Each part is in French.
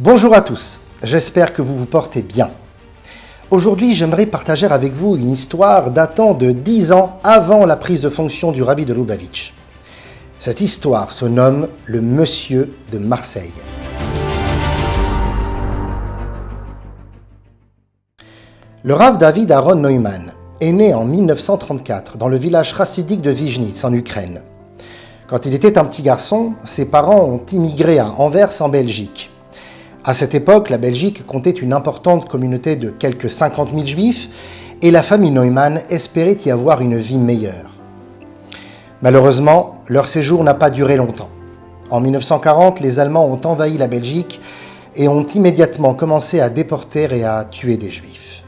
Bonjour à tous, j'espère que vous vous portez bien. Aujourd'hui, j'aimerais partager avec vous une histoire datant de 10 ans avant la prise de fonction du rabbi de Lubavitch. Cette histoire se nomme le Monsieur de Marseille. Le Rav David Aaron Neumann est né en 1934 dans le village chassidique de Vijnitz en Ukraine. Quand il était un petit garçon, ses parents ont immigré à Anvers en Belgique. À cette époque, la Belgique comptait une importante communauté de quelques 50 000 juifs et la famille Neumann espérait y avoir une vie meilleure. Malheureusement, leur séjour n'a pas duré longtemps. En 1940, les Allemands ont envahi la Belgique et ont immédiatement commencé à déporter et à tuer des juifs.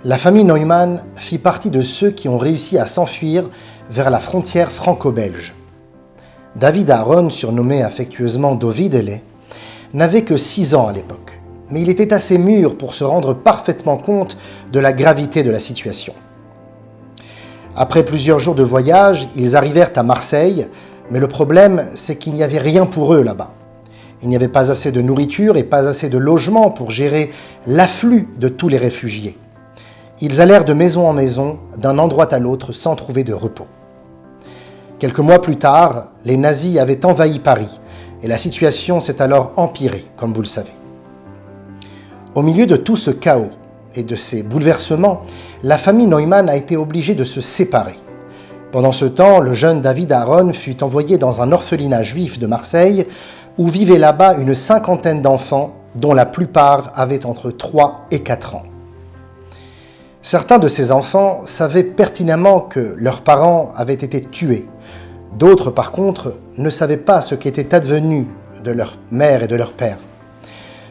La famille Neumann fit partie de ceux qui ont réussi à s'enfuir vers la frontière franco-belge. David Aaron, surnommé affectueusement Dovidele, n'avait que 6 ans à l'époque, mais il était assez mûr pour se rendre parfaitement compte de la gravité de la situation. Après plusieurs jours de voyage, ils arrivèrent à Marseille, mais le problème, c'est qu'il n'y avait rien pour eux là-bas. Il n'y avait pas assez de nourriture et pas assez de logement pour gérer l'afflux de tous les réfugiés. Ils allèrent de maison en maison, d'un endroit à l'autre, sans trouver de repos. Quelques mois plus tard, les nazis avaient envahi Paris, et la situation s'est alors empirée, comme vous le savez. Au milieu de tout ce chaos et de ces bouleversements, la famille Neumann a été obligée de se séparer. Pendant ce temps, le jeune David Aaron fut envoyé dans un orphelinat juif de Marseille, où vivaient là-bas une 50aine d'enfants, dont la plupart avaient entre 3 et 4 ans. Certains de ces enfants savaient pertinemment que leurs parents avaient été tués. D'autres, par contre, ne savaient pas ce qu'était advenu de leur mère et de leur père.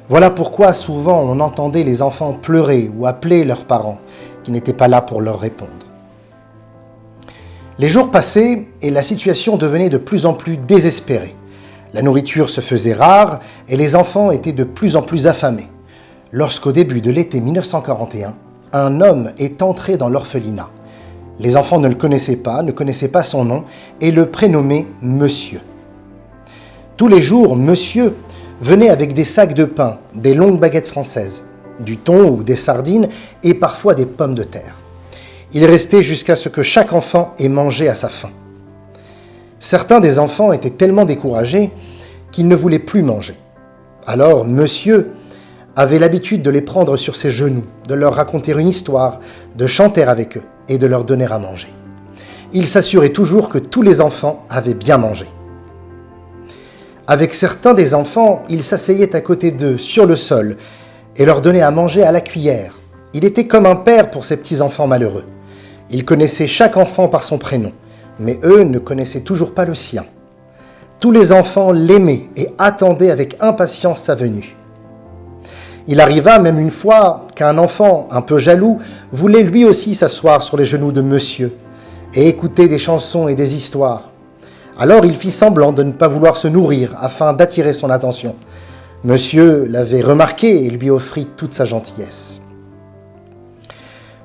Voilà pourquoi souvent on entendait les enfants pleurer ou appeler leurs parents, qui n'étaient pas là pour leur répondre. Les jours passaient et la situation devenait de plus en plus désespérée. La nourriture se faisait rare et les enfants étaient de plus en plus affamés. Lorsqu'au début de l'été 1941, un homme est entré dans l'orphelinat. Les enfants ne le connaissaient pas son nom et le prénommaient Monsieur. Tous les jours, Monsieur venait avec des sacs de pain, des longues baguettes françaises, du thon ou des sardines et parfois des pommes de terre. Il restait jusqu'à ce que chaque enfant ait mangé à sa faim. Certains des enfants étaient tellement découragés qu'ils ne voulaient plus manger. Alors Monsieur avait l'habitude de les prendre sur ses genoux, de leur raconter une histoire, de chanter avec eux et de leur donner à manger. Il s'assurait toujours que tous les enfants avaient bien mangé. Avec certains des enfants, il s'asseyait à côté d'eux, sur le sol, et leur donnait à manger à la cuillère. Il était comme un père pour ces petits-enfants malheureux. Il connaissait chaque enfant par son prénom, mais eux ne connaissaient toujours pas le sien. Tous les enfants l'aimaient et attendaient avec impatience sa venue. Il arriva même une fois qu'un enfant, un peu jaloux, voulait lui aussi s'asseoir sur les genoux de Monsieur et écouter des chansons et des histoires. Alors il fit semblant de ne pas vouloir se nourrir afin d'attirer son attention. Monsieur l'avait remarqué et lui offrit toute sa gentillesse.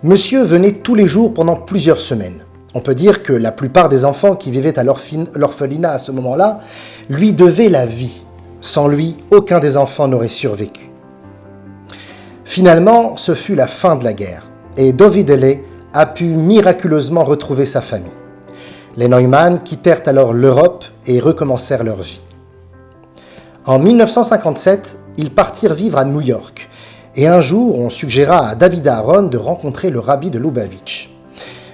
Monsieur venait tous les jours pendant plusieurs semaines. On peut dire que la plupart des enfants qui vivaient à l'orphelinat à ce moment-là lui devaient la vie. Sans lui, aucun des enfants n'aurait survécu. Finalement, ce fut la fin de la guerre et Dovidele a pu miraculeusement retrouver sa famille. Les Neumann quittèrent alors l'Europe et recommencèrent leur vie. En 1957, ils partirent vivre à New York et un jour, on suggéra à David Aaron de rencontrer le rabbi de Lubavitch.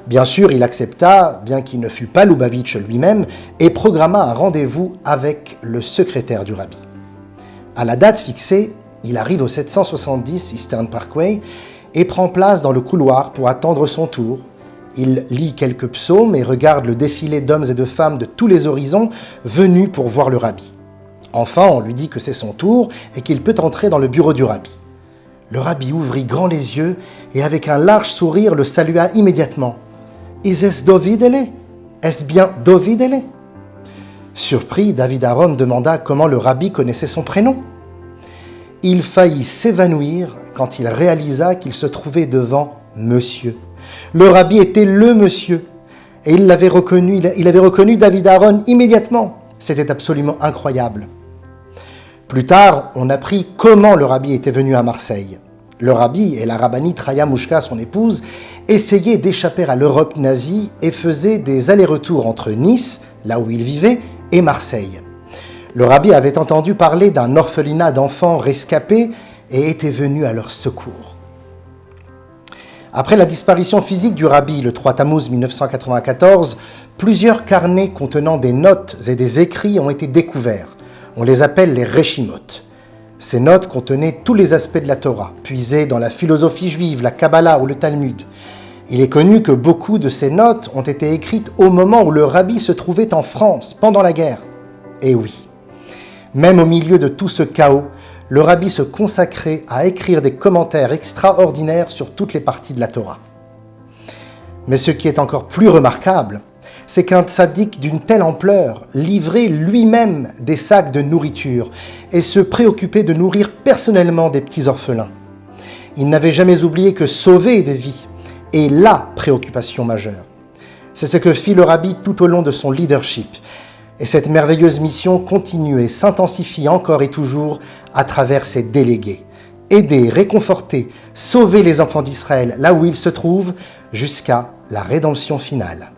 Bien sûr, il accepta, bien qu'il ne fût pas Lubavitch lui-même, et programma un rendez-vous avec le secrétaire du rabbi. À la date fixée, il arrive au 770 Eastern Parkway et prend place dans le couloir pour attendre son tour. Il lit quelques psaumes et regarde le défilé d'hommes et de femmes de tous les horizons venus pour voir le rabbi. Enfin, on lui dit que c'est son tour et qu'il peut entrer dans le bureau du rabbi. Le rabbi ouvrit grand les yeux et avec un large sourire le salua immédiatement. « Is es Dovidele ? Est-ce bien Dovidele ?» Surpris, David Aaron demanda comment le rabbi connaissait son prénom. Il faillit s'évanouir quand il réalisa qu'il se trouvait devant Monsieur. Le rabbi était le Monsieur, et il avait reconnu David Aaron immédiatement. C'était absolument incroyable. Plus tard, on apprit comment le rabbi était venu à Marseille. Le rabbi et la rabbinite Raya Mouchka, son épouse, essayaient d'échapper à l'Europe nazie et faisaient des allers-retours entre Nice, là où il vivait, et Marseille. Le rabbi avait entendu parler d'un orphelinat d'enfants rescapés et était venu à leur secours. Après la disparition physique du rabbi le 3 Tammuz 1994, plusieurs carnets contenant des notes et des écrits ont été découverts. On les appelle les Reshimot. Ces notes contenaient tous les aspects de la Torah, puisés dans la philosophie juive, la Kabbalah ou le Talmud. Il est connu que beaucoup de ces notes ont été écrites au moment où le rabbi se trouvait en France, pendant la guerre. Et oui, même au milieu de tout ce chaos, le rabbi se consacrait à écrire des commentaires extraordinaires sur toutes les parties de la Torah. Mais ce qui est encore plus remarquable, c'est qu'un tzaddik d'une telle ampleur livrait lui-même des sacs de nourriture et se préoccupait de nourrir personnellement des petits orphelins. Il n'avait jamais oublié que sauver des vies est la préoccupation majeure. C'est ce que fit le rabbi tout au long de son leadership. Et cette merveilleuse mission continue et s'intensifie encore et toujours à travers ses délégués. Aider, réconforter, sauver les enfants d'Israël là où ils se trouvent jusqu'à la rédemption finale.